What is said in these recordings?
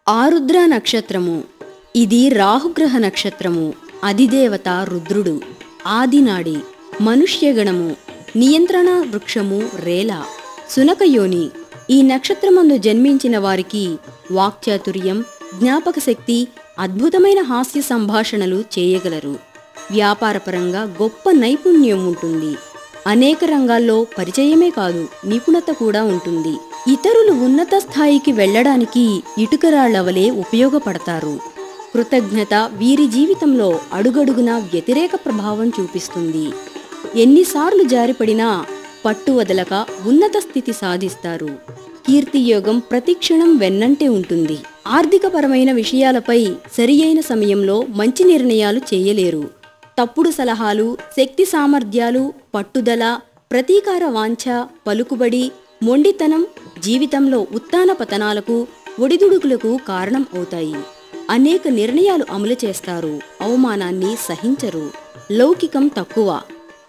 ఆరుద్ర నక్షత్రము. ఇది రాహుగ్రహ నక్షత్రము. అధిదేవత రుద్రుడు. ఆదినాడి. మనుష్యగణము. నియంత్రణ వృక్షము రేల. సునకయోని. ఈ నక్షత్రమందు జన్మించిన వారికి వాక్చాతుర్యం, జ్ఞాపక శక్తి, అద్భుతమైన హాస్య సంభాషణలు చేయగలరు. వ్యాపారపరంగా గొప్ప నైపుణ్యం ఉంటుంది. అనేక రంగాల్లో పరిచయమే కాదు, నిపుణత కూడా ఉంటుంది. ఇతరులు ఉన్నత స్థాయికి వెళ్లడానికి ఇటుకరాళ్లవలే ఉపయోగపడతారు. కృతజ్ఞత వీరి జీవితంలో అడుగడుగునా వ్యతిరేక ప్రభావం చూపిస్తుంది. ఎన్నిసార్లు జారిపడినా పట్టు వదలక ఉన్నత స్థితి సాధిస్తారు. కీర్తియోగం ప్రతిక్షణం వెన్నంటే ఉంటుంది. ఆర్థికపరమైన విషయాలపై సరియైన సమయంలో మంచి నిర్ణయాలు చేయలేరు. తప్పుడు సలహాలు, శక్తి సామర్థ్యాలు, పట్టుదల, ప్రతీకార వాంఛ, పలుకుబడి, మొండితనం జీవితంలో ఉత్తాన పతనాలకు, ఒడిదుడుకులకు కారణం అవుతాయి. అనేక నిర్ణయాలు అమలు చేస్తారు. అవమానాన్ని సహించరు. లౌకికం తక్కువ.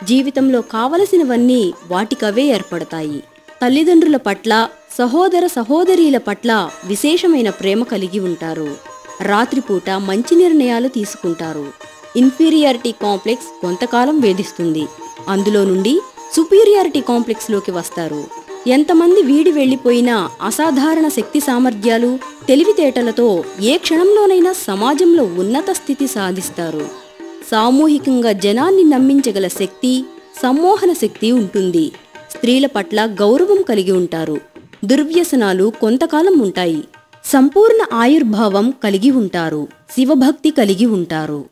జీవితంలో కావలసినవన్నీ వాటికవే ఏర్పడతాయి. తల్లిదండ్రుల పట్ల, సహోదర సహోదరీల పట్ల విశేషమైన ప్రేమ కలిగి ఉంటారు. రాత్రిపూట మంచి నిర్ణయాలు తీసుకుంటారు. ఇన్ఫీరియారిటీ కాంప్లెక్స్ కొంతకాలం వేధిస్తుంది. అందులో నుండి సుపీరియారిటీ కాంప్లెక్స్లోకి వస్తారు. ఎంతమంది వీడి వెళ్లిపోయినా అసాధారణ శక్తి సామర్థ్యాలు, తెలివితేటలతో ఏ క్షణంలోనైనా సమాజంలో ఉన్నత స్థితి సాధిస్తారు. సామూహికంగా జనాన్ని నమ్మించగల శక్తి, సమ్మోహన శక్తి ఉంటుంది. స్త్రీల పట్ల గౌరవం కలిగి ఉంటారు. దుర్వ్యసనాలు కొంతకాలం ఉంటాయి. సంపూర్ణ ఆయుర్భావం కలిగి ఉంటారు. శివభక్తి కలిగి ఉంటారు.